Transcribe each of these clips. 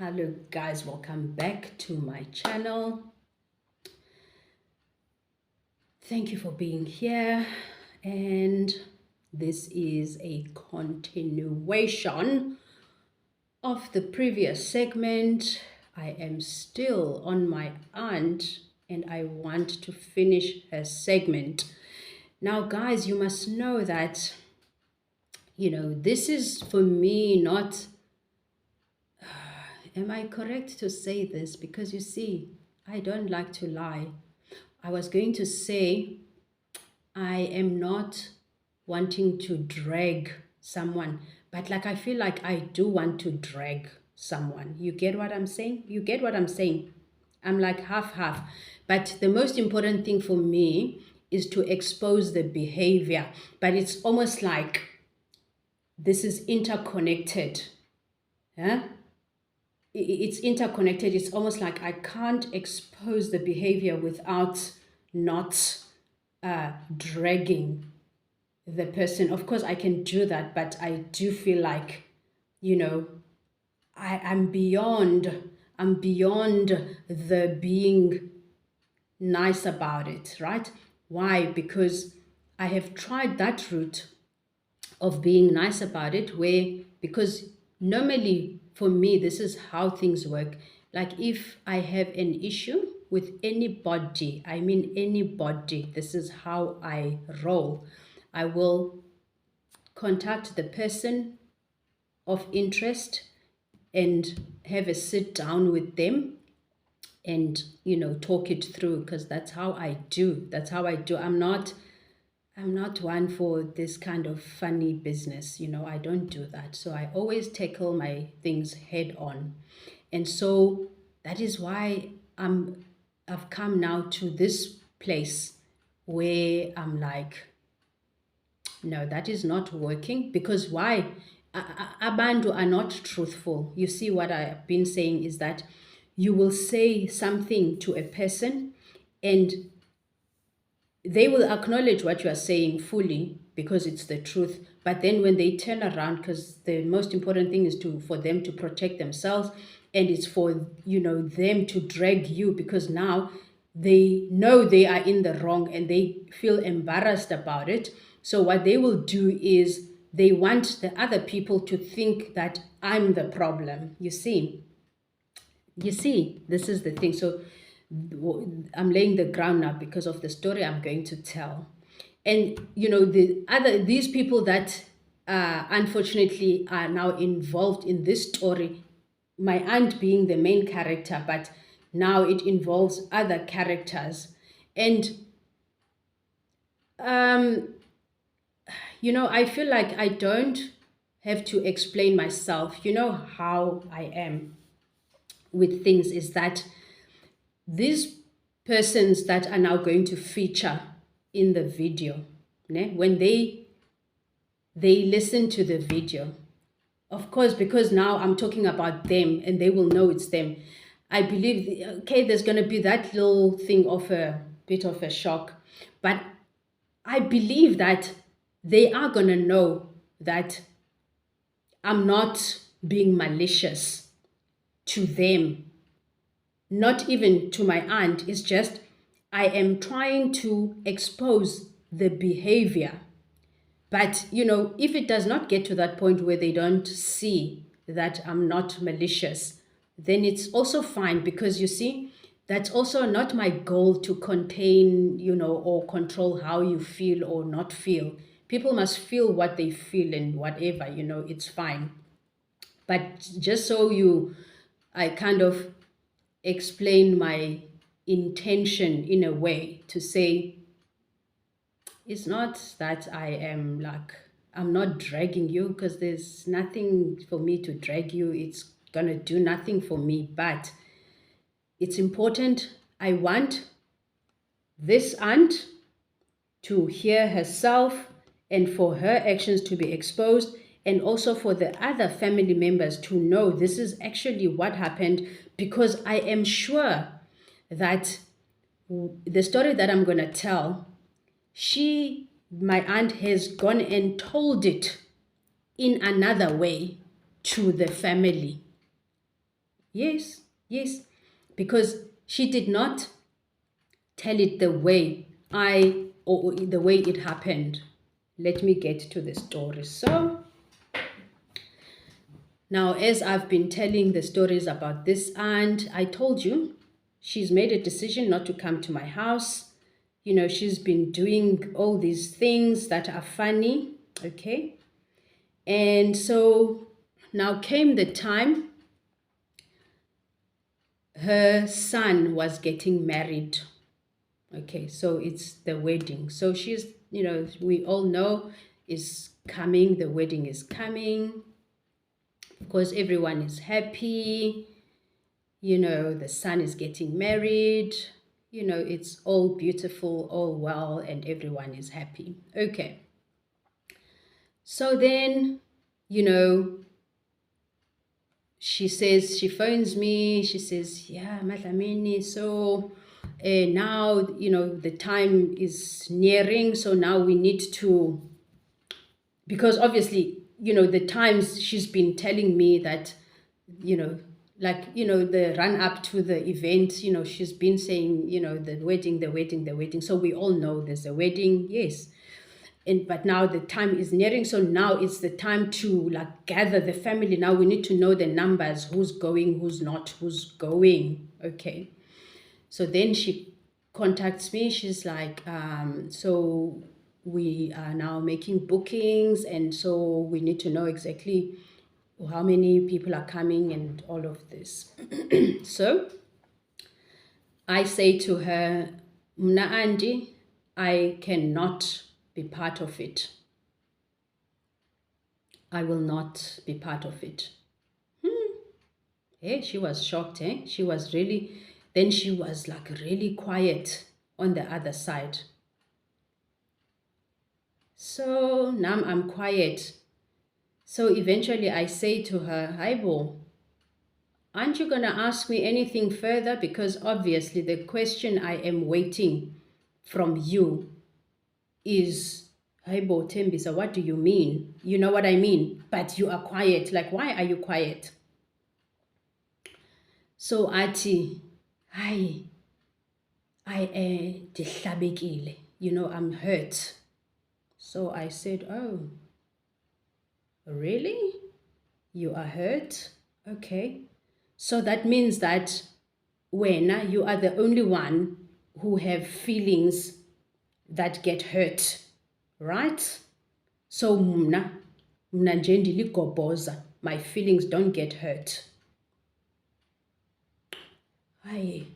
Hello guys, welcome back to my channel. Thank you for being here, and this is a continuation of the previous segment. I am still on my aunt and I want to finish her segment. Now guys, you must know that this is for me not am I correct to say this? Because you see, I don't like to lie. I was going to say I am not wanting to drag someone, but like I feel like I do want to drag someone. You get what I'm saying? You get what I'm saying? I'm like half. But the most important thing for me is to expose the behavior. But it's almost like this is interconnected. Huh? It's interconnected. It's almost like I can't expose the behavior without not dragging the person. Of course, I can do that, but I do feel like, I'm beyond the being nice about it, right? Why? Because I have tried that route of being nice about it, because normally for me, this is how things work. Like if I have an issue with anybody, I mean anybody, this is how I roll. I will contact the person of interest and have a sit down with them and talk it through, because that's how I do. I'm not one for this kind of funny business. I don't do that. So I always tackle my things head on. And so that is why I've come now to this place where I'm like, no, that is not working. Because why? Abantu are not truthful. You see, what I've been saying is that you will say something to a person and they will acknowledge what you are saying fully because it's the truth. But then when they turn around, because the most important thing is for them to protect themselves, and it's for them to drag you, because now they know they are in the wrong and they feel embarrassed about it. So what they will do is they want the other people to think that I'm the problem. You see, this is the thing. So I'm laying the ground now because of the story I'm going to tell. And these people that unfortunately are now involved in this story, my aunt being the main character, but now it involves other characters. And I feel like I don't have to explain myself. You know how I am with things is that these persons that are now going to feature in the video, when they listen to the video, of course, because now I'm talking about them and they will know it's them, I believe, okay, there's going to be that little thing of a bit of a shock, but I believe that they are going to know that I'm not being malicious to them, not even to my aunt. It's just I am trying to expose the behavior. But, if it does not get to that point where they don't see that I'm not malicious, then it's also fine, because you see, that's also not my goal to contain, or control how you feel or not feel. People must feel what they feel and whatever, it's fine. But just so I kind of explain my intention in a way to say, it's not that I'm not dragging you, because there's nothing for me to drag you. It's gonna do nothing for me, but it's important. I want this aunt to hear herself and for her actions to be exposed, and also for the other family members to know this is actually what happened, because I am sure that the story that I'm going to tell, my aunt has gone and told it in another way to the family. Yes, yes, because she did not tell it the way or the way it happened. Let me get to the story. So now, as I've been telling the stories about this aunt, I told you she's made a decision not to come to my house. You know, she's been doing all these things that are funny, okay? And so now came the time her son was getting married. Okay, so it's the wedding. So she's, you know, we all know is coming, the wedding is coming. Of course, everyone is happy. You know, the son is getting married. You know, it's all beautiful, all well, and everyone is happy. Okay. So then, you know, she says, she phones me, she says, yeah, Madlamini, so now, you know, the time is nearing, so now we need to, because obviously, you know, the times she's been telling me that, you know, like, you know, the run up to the event, you know, she's been saying, you know, the wedding, the wedding, the wedding. So we all know there's a wedding, yes. But now the time is nearing, so now it's the time to like gather the family. Now we need to know the numbers, who's going, who's not, who's going. Okay. So then she contacts me. She's like, so we are now making bookings, and so we need to know exactly how many people are coming and all of this. So I say to her, Mna Andy, I cannot be part of it. I will not be part of it. Hey, she was shocked, eh? She was really, then she was like really quiet on the other side. So now I'm quiet. So eventually I say to her, Haibo, aren't you going to ask me anything further? Because obviously the question I am waiting from you is, Haibo Tembisa, what do you mean? You know what I mean? But you are quiet. Like, why are you quiet? So Ati, hi, dihlabekile. You know, I'm hurt. So I said, oh, really? You are hurt? Okay. So that means that when you are the only one who have feelings that get hurt, right? So mna nje ndiligobhoza, my feelings don't get hurt. I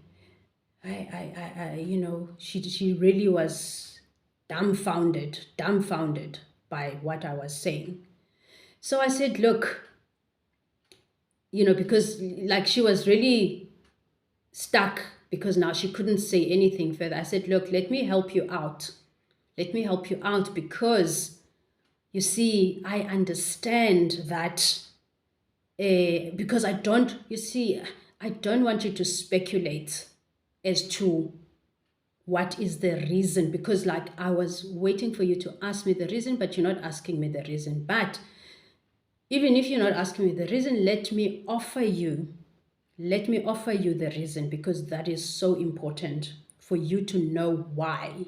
you know, she really was dumbfounded by what I was saying. So I said, look, you know, because like she was really stuck because now she couldn't say anything further. I said, look, let me help you out. Let me help you out because, you see, I understand that because I don't want you to speculate as to what is the reason, because like I was waiting for you to ask me the reason, but you're not asking me the reason. But even if you're not asking me the reason, let me offer you the reason, because that is so important for you to know why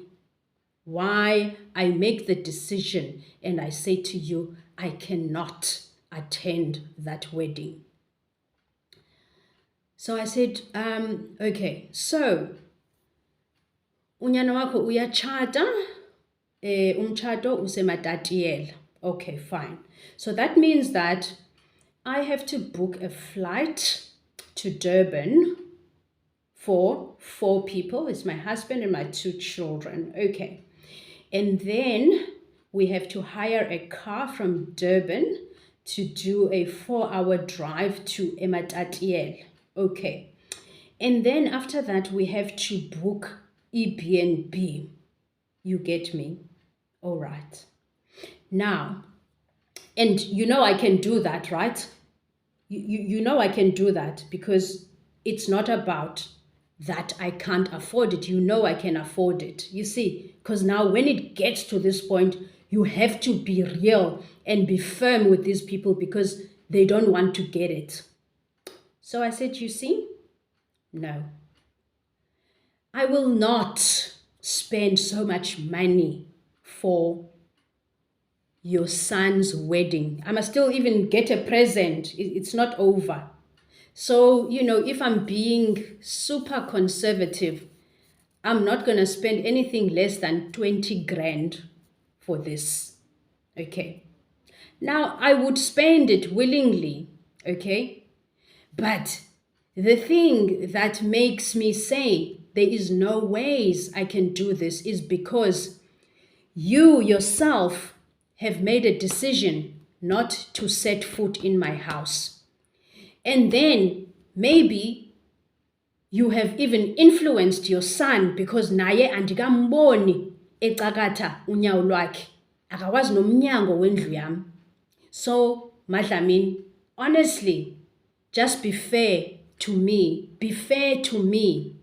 I make the decision and I say to you, I cannot attend that wedding. So I said, okay, so unyana wakho uyachata, umchato usematatiela. Okay, fine. So that means that I have to book a flight to Durban for 4 people. It's my husband and my 2 children. Okay. And then we have to hire a car from Durban to do a 4-hour drive to Ematatiel. Okay. And then after that, we have to book Airbnb. You get me? All right. Now, and you know I can do that, right? You know I can do that because it's not about that I can't afford it. You know I can afford it. You see, because now when it gets to this point, you have to be real and be firm with these people because they don't want to get it. So I said, you see, no, I will not spend so much money for your son's wedding. I must still even get a present. It's not over. So, if I'm being super conservative, I'm not going to spend anything less than 20 grand for this. Okay. Now, I would spend it willingly. Okay. But the thing that makes me say there is no ways I can do this is because you yourself have made a decision not to set foot in my house. And then maybe you have even influenced your son because naye andikamboni ecakatha unyawo lwakhe, akawazi nomnyango wendlu yami. So, Madlamini, honestly, just be fair to me. Be fair to me.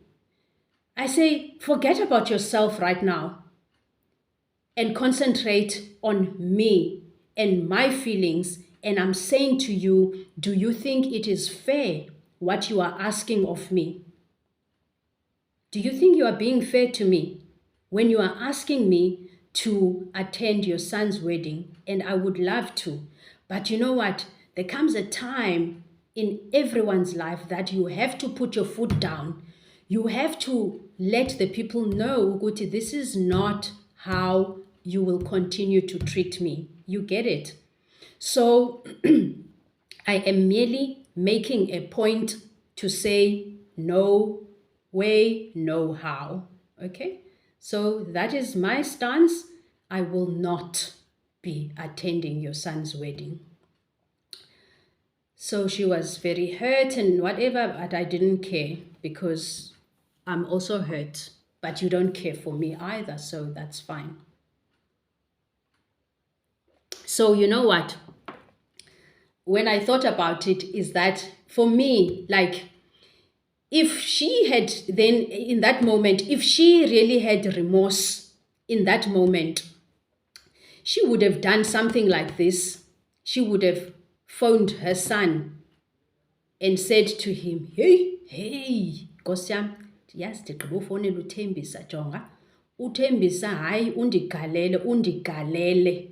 I say, forget about yourself right now and concentrate on me and my feelings. And I'm saying to you, do you think it is fair what you are asking of me? Do you think you are being fair to me when you are asking me to attend your son's wedding? And I would love to. But you know what? There comes a time in everyone's life that you have to put your foot down. You have to let the people know, Uguti, this is not how you will continue to treat me. You get it? So I am merely making a point to say no way, no how. Okay? So that is my stance. I will not be attending your son's wedding. So she was very hurt and whatever, but I didn't care because I'm also hurt. But you don't care for me either, so that's fine. So you know what? When I thought about it, is that for me, like, if she had then in that moment, if she really had remorse in that moment, she would have done something like this. She would have phoned her son and said to him, hey, Nkosi yami, yazi ndigqiba ufonela uThembisa, jonga. uThembisa hayi undigalele.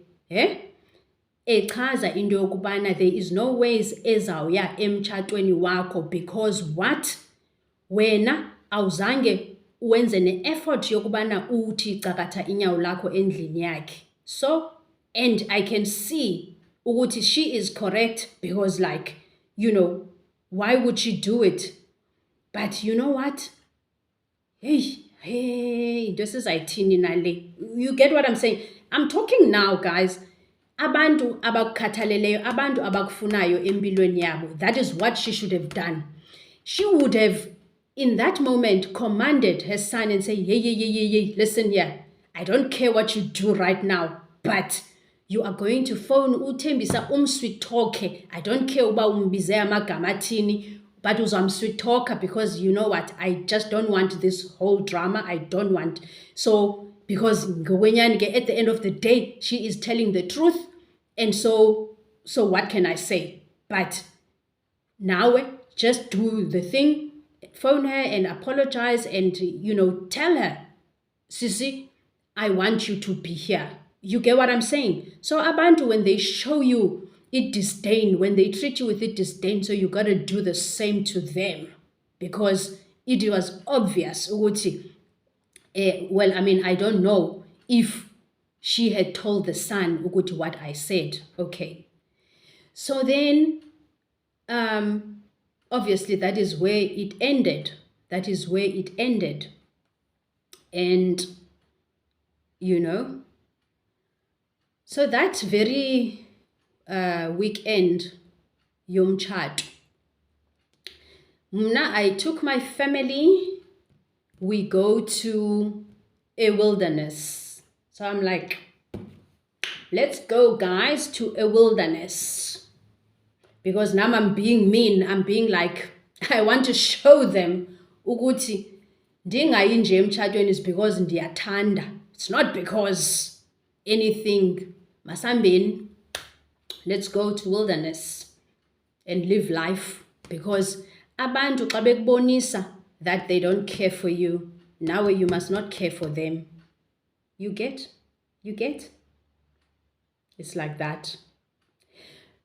Echaza into yokubana there is no ways ezawuya emtshatweni wakho because what? Wena awuzange uwenze ne-effort yokubana uthi cakatha inyawo lakho endlini yakhe. So, and I can see ukuthi she is correct because like, why would she do it? But you know what? Hey, this is ayithini nale. You get what I'm saying? I'm talking now, guys. Abantu abakukhathaleleyo, abantu abakufunayo empilweni yabo. That is what she should have done. She would have, in that moment, commanded her son and say, hey, listen here. I don't care what you do right now, but you are going to phone uThembisa sweet talker. I don't care uba umbize amagama athini, but sweet talker because you know what? I just don't want this whole drama. I don't want. So, because at the end of the day, she is telling the truth. And so what can I say? But now just do the thing, phone her and apologize and, tell her, Sisi, I want you to be here. You get what I'm saying? So abantu, when they show you it disdain, when they treat you with it disdain, so you got to do the same to them because it was obvious. Well, I mean, I don't know if she had told the son what I said. Okay. So then, obviously, that is where it ended. That is where it ended. And, so that very weekend, yomtshato, mna, I took my family, we go to a wilderness. So I'm like, let's go, guys, to a wilderness. Because now I'm being mean. I'm being like, I want to show them ukuthi ndingayi nje emtshatweni is because ndiyathanda. It's not because anything. Masambeni, let's go to wilderness and live life because Abantu xa bekubonisa that they don't care for you, now you must not care for them. You get? You get? It's like that.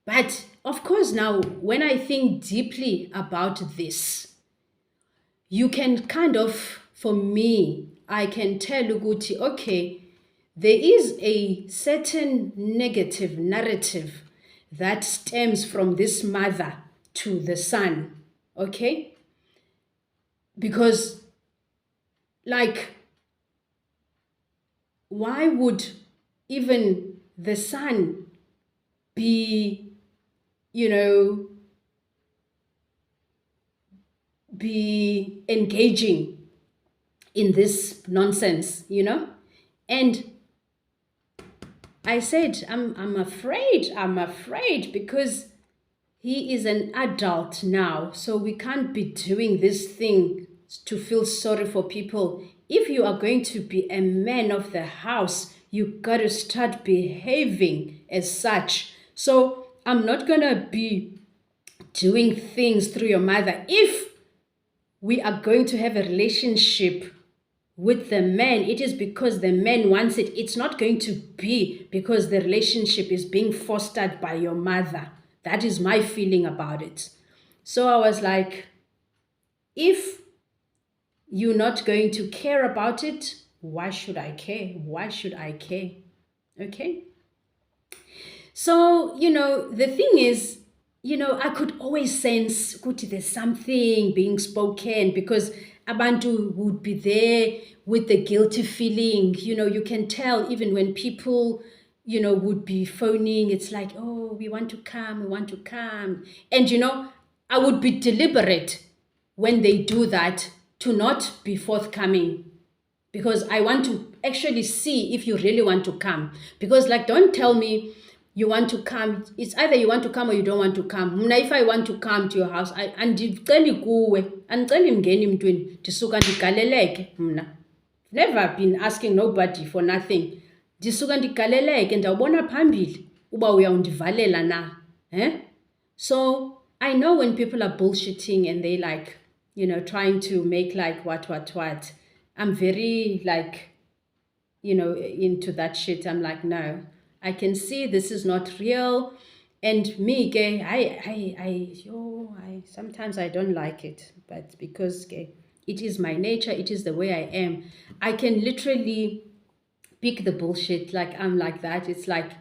But of course, now when I think deeply about this, you can kind of, for me, I can tell ukuthi, okay, there is a certain negative narrative that stems from this mother to the son, okay? Because, like, why would even the son be, be engaging in this nonsense, And I said, I'm afraid because he is an adult now, so we can't be doing this thing to feel sorry for people. If you are going to be a man of the house, you got to start behaving as such. So I'm not going to be doing things through your mother. If we are going to have a relationship with the man, it is because the man wants it. It's not going to be because the relationship is being fostered by your mother. That is my feeling about it. So I was like, if you're not going to care about it, why should I care? Why should I care? Okay? So, the thing is, I could always sense ukuthi there's something being spoken because abantu would be there with the guilty feeling. You can tell even when people, would be phoning, it's like, oh, we want to come, we want to come. And, I would be deliberate when they do that to not be forthcoming because I want to actually see if you really want to come. Because, like, don't tell me you want to come. It's either you want to come or you don't want to come. Mna, if I want to come to your house, andiceli kuwe, andiceli mngeni mntwini, ndisuka ndigaleleke mna. Never been asking nobody for nothing. Ndisuka ndigaleleke, ndawubona phambili uba uyawundivalela na. So I know when people are bullshitting and they like, trying to make like what. I'm very like, into that shit. I'm like, no, I can see this is not real. And me, I sometimes I don't like it, but because it is my nature, it is the way I am. I can literally pick the bullshit. Like, I'm like that. It's like,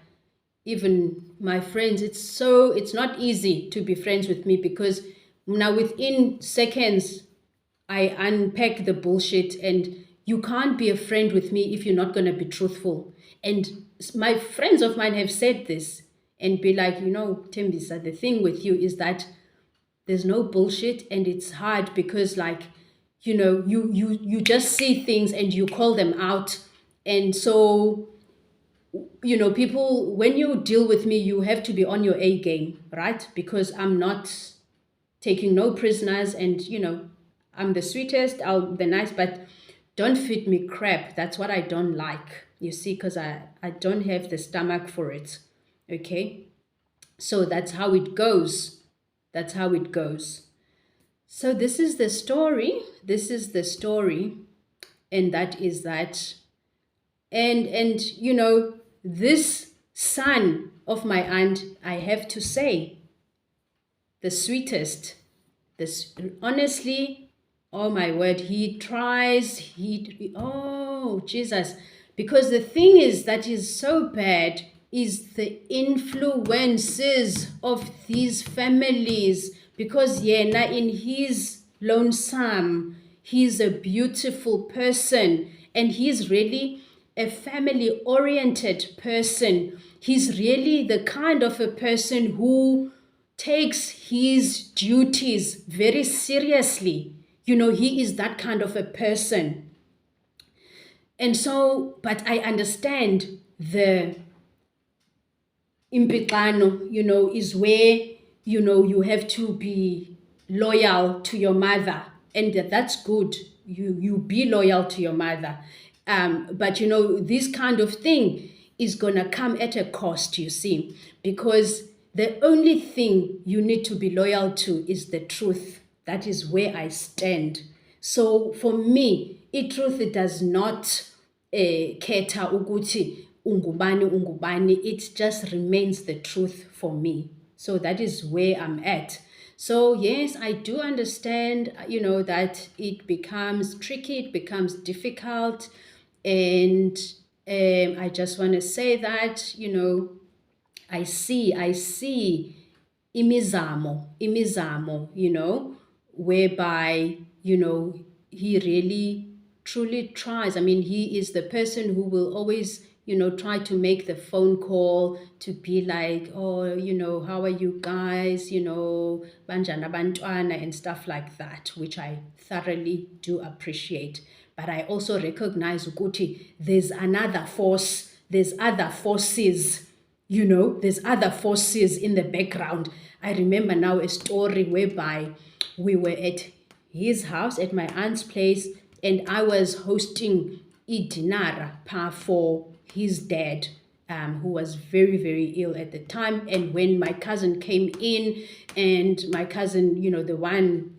even my friends, it's not easy to be friends with me because now within seconds, I unpack the bullshit, and you can't be a friend with me if you're not going to be truthful. And my friends of mine have said this and be like, Tembisa, the thing with you is that there's no bullshit, and it's hard because like, you just see things and you call them out. And so, people, when you deal with me, you have to be on your A game, right? Because I'm not taking no prisoners, and, I'm the sweetest, the nice, but don't feed me crap. That's what I don't like, you see, because I don't have the stomach for it, okay? So that's how it goes. That's how it goes. So this is the story. This is the story. And that is that. And this son of my aunt, I have to say, the sweetest, honestly, oh my word, he tries, oh Jesus. Because the thing is that is so bad is the influences of these families. Because yena in his lonesome, he's a beautiful person, and he's really a family-oriented person. He's really the kind of a person who takes his duties very seriously. He is that kind of a person. And so, but I understand the impikano, is where, you have to be loyal to your mother. And that's good. You be loyal to your mother. But, this kind of thing is going to come at a cost, you see, because the only thing you need to be loyal to is the truth. That is where I stand. So for me, truth does not khetha ukuthi ungubani. It just remains the truth for me. So that is where I'm at. So yes, I do understand, that it becomes tricky, it becomes difficult, and I just want to say that, I see imizamo, whereby, he really truly tries. I mean, he is the person who will always, try to make the phone call to be like, oh, how are you guys, banjani abantwana and stuff like that, which I thoroughly do appreciate. But I also recognize ukuthi there's other forces, there's other forces in the background. I remember now a story whereby we were at his house, at my aunt's place, and I was hosting a dinner for his dad, who was very, very ill at the time. And when my cousin came in, and my cousin, the one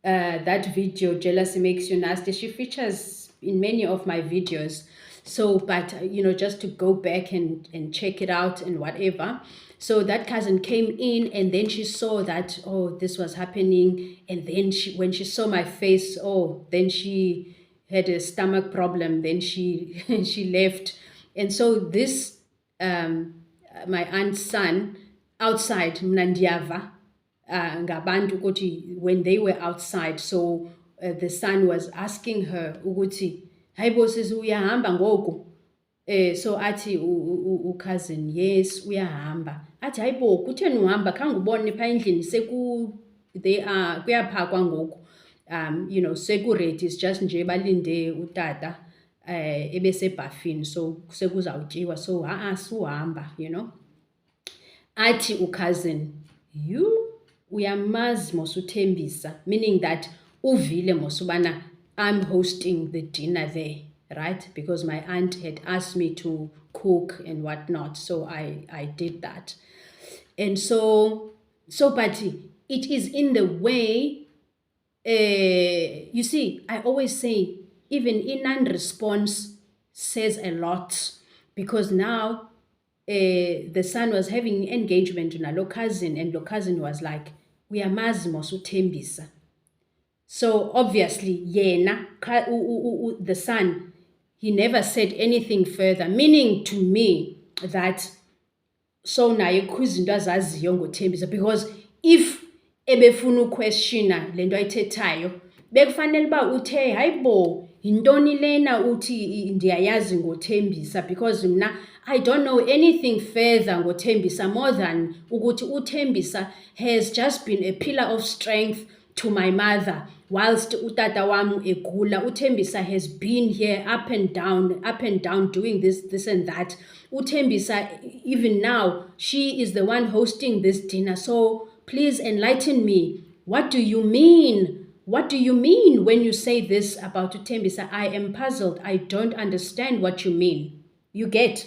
that video, Jealousy Makes You Nasty, she features in many of my videos. So, but, just to go back and check it out and whatever. So that cousin came in, and then she saw that, oh, this was happening. And then when she saw my face, oh, then she had a stomach problem. Then she she left. And so this, my aunt's son, outside, Mnandiava, ngabantu ukuthi when they were outside, so the son was asking her ukuthi hayibo sisi uyahamba ngoku, so athi cousin, yes uyahamba. Athi hayibo kutheni uhamba, khange ubone pha endlini kuyaphakwa ngoku, sekuredi, is just nje balinde utata ebesebhafini, so sekuzawutyiwa, so suhamba, athi cousin, you uyamazi mos uThembisa, meaning that uvile mos ubana I'm hosting the dinner there, right? Because my aunt had asked me to cook and whatnot, so I did that. And so but it is in the way, you see, I always say, even in non-response says a lot, because now the son was having engagement with a cousin, and the cousin was like, uyamazi mos uThembisa. So obviously, yena, the son, he never said anything further, meaning to me that so naye kwizinto azaziyo ngoThembisa, because if ebefuna uquestiona le nto ayithethayo, bekufanele uba uthe hayibo yintoni lena uthi ndiyayazi ngoThembisa, because mna I don't know anything further ngoThembisa more than ukuthi uThembisa has just been a pillar of strength to my mother whilst utata wam egula. uThembisa has been here up and down doing this and that. uThembisa, even now, she is the one hosting this dinner. So please enlighten me. What do you mean? What do you mean when you say this about uThembisa? I am puzzled. I don't understand what you mean. You get?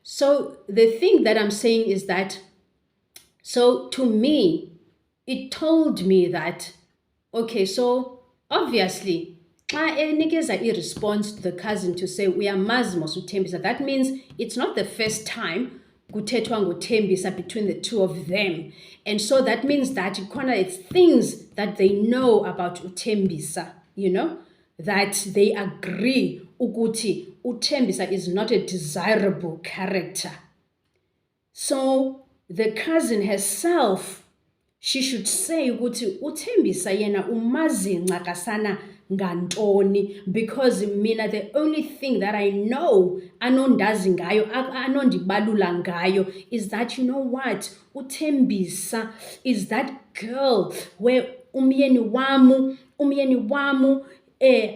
So the thing that I'm saying is that, so to me, it told me that, okay, so obviously, xa enikeza response to the cousin to say uyamazi mos uThembisa, that means it's not the first time kuthethwa ngoThembisa between the two of them. And so that means that it's things that they know about uThembisa, that they agree ukuthi uThembisa is not a desirable character. So the cousin herself, she should say ukuthi uThembisa yena umazi ncakasana ngantoni, because mina the only thing that I know anondazi ngayo, anondibalula ngayo, is that, you know what, uThembisa is that girl where umyeni wamu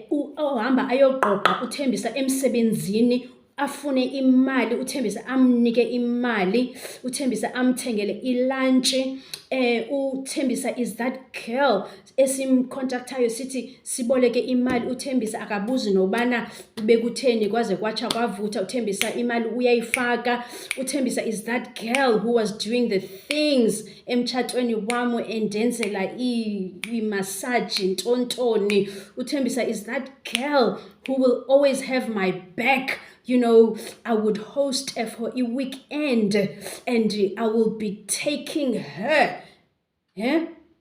ohamba ayoqoqa uThembisa emsebenzini, afune imali, uThembisa amnike imali, uThembisa amthengele ilantshi. uThembisa is that girl esimcontactayo sithi siboleke imali. uThembisa akabuzi nobana bekutheni kwaze kwatsha kwavutha. uThembisa imali uyayifaka. uThembisa is that girl who was doing the things emtshatweni wami endenzela imassage ntontoni. uThembisa is that girl who will always have my back. I would host for a weekend and I will be taking her.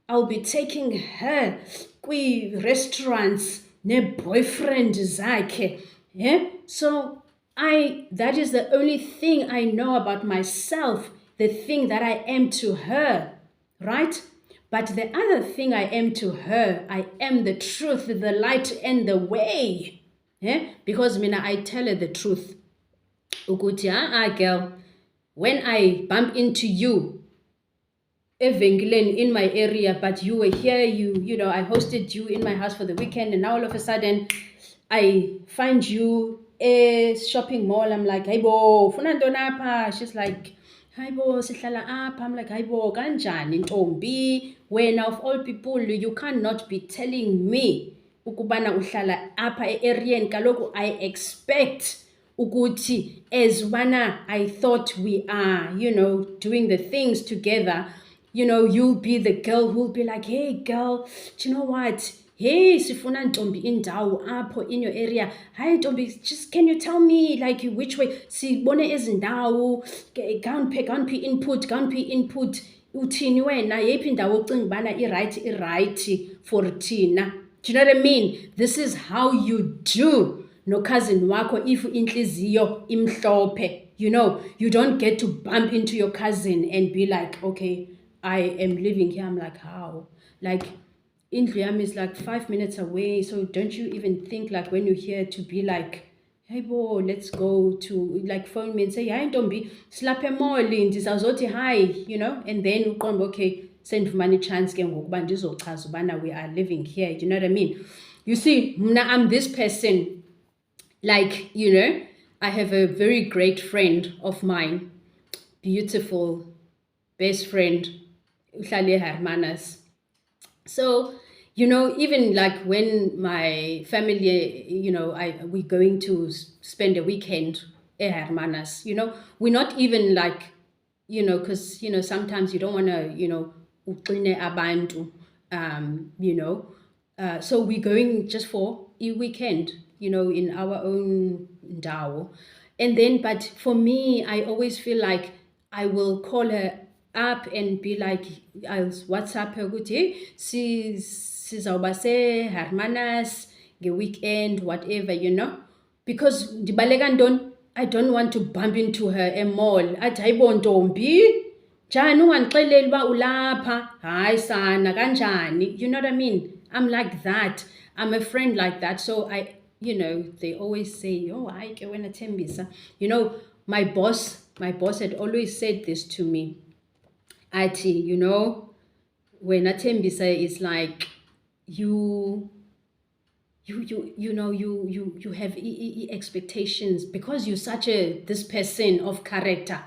I'll be taking her kwi-restaurants ne-boyfriend zakhe. So that is the only thing I know about myself, the thing that I am to her, right? But the other thing I am to her, I am the truth, the light, and the way. Because I tell her the truth. Ukuthi, girl, when I bump into you, evengeleni in my area, but you were here, I hosted you in my house for the weekend, and now all of a sudden, I find you a shopping mall. I'm like, hayibo, funa ntoni apha? She's like, hayibo, sihlala apha. I'm like, hayibo, kanjani ntombi? Wena of all people, you cannot be telling me ukubana uhlala apha e-areeni. Kaloku I expect ukuthi as ubana I thought we are, doing the things together, you'll be the girl who'll be like, hey girl, do you know what? Hey, sifuna ntombi indawo apho in your area. Hi ntombi, just can you tell me like which way? Sibone ezindawo, ganphi input. Uthini wena, yephi indawo ucinga ubana i-right for thina. Do you know what I mean? This is how you do no cousin wako if inhliziyo imhlophe. You don't get to bump into your cousin and be like, okay, I am living here. I'm like, how? Like, indlu yami is like 5 minutes away. So don't you even think like when you're here to be like, hey bo, let's go to like phone me and say, hi ntombi, silapha emoli ndizawuzothi hi, and then uqonda, okay, sendifumana chance ke ngokuba ndizochaza ubana we are living here. Do you know what I mean? You see, I'm this person, like, I have a very great friend of mine, beautiful best friend, uhlale Hermanas. So, even like when my family, we're going to spend a weekend at Hermanas, we're not even like, because, sometimes you don't want to, uqine abantu, so we're going just for a weekend, in our own ndawo. And then, but for me, I always feel like I will call her up and be like, I'll WhatsApp her, ukuthi sizawuba se Hermanas nge-weekend, whatever, because ndibaleka ntoni, I don't want to bump into her e-mall. Athi hayibo ntombi, njani ungandixeleli uba ulapha? Hayi sana, kanjani? You know what I mean? I'm like that. I'm a friend like that. So they always say, oh, hayi ke wena Thembisa. My boss had always said this to me. Athi, when Thembisa is like, you have expectations because you're such this person of character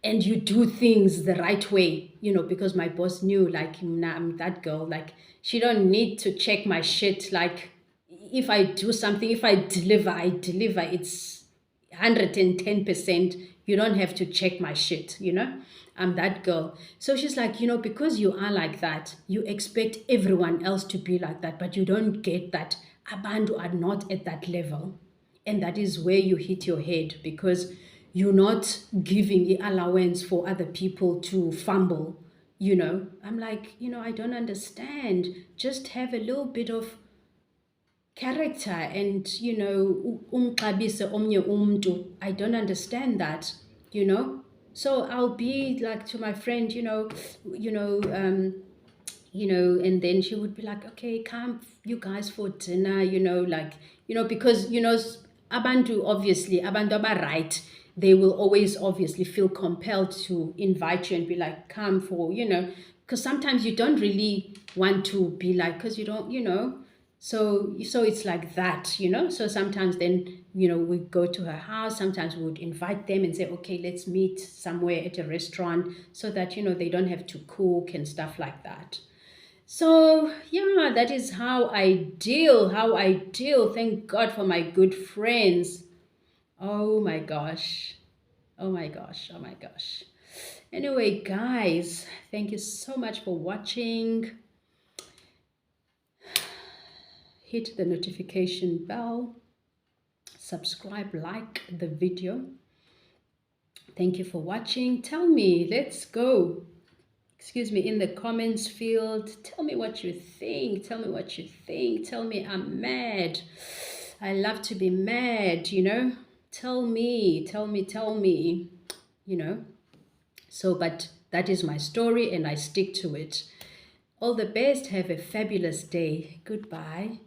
and you do things the right way, because my boss knew like, I'm that girl, like she don't need to check my shit. Like if I do something, if I deliver, it's 110%. You don't have to check my shit, I'm that girl. So she's like, because you are like that, you expect everyone else to be like that, but you don't get that abantu are not at that level. And that is where you hit your head, because you're not giving the allowance for other people to fumble, I'm like, I don't understand. Just have a little bit of character and, umxabise omnye umntu. I don't understand that, So I'll be like to my friend, and then she would be like, okay, come you guys for dinner, because, abantu right, they will always obviously feel compelled to invite you and be like, come for, because sometimes you don't really want to be like, because you don't, So it's like that, you know. So sometimes then, you know, we go to her house. Sometimes we would invite them and say, okay, let's meet somewhere at a restaurant, so that, you know, they don't have to cook and stuff like that. So yeah, that is how I deal. How I deal. Thank God for my good friends. Oh my gosh. Oh my gosh. Oh my gosh. Anyway, guys, thank you so much for watching. Hit the notification bell, subscribe, like the video. Thank you for watching. Tell me, let's go. Excuse me, in the comments field. Tell me what you think. Tell me what you think. Tell me I'm mad. I love to be mad, you know. Tell me, tell me, tell me, you know. So, but that is my story and I stick to it. All the best. Have a fabulous day. Goodbye.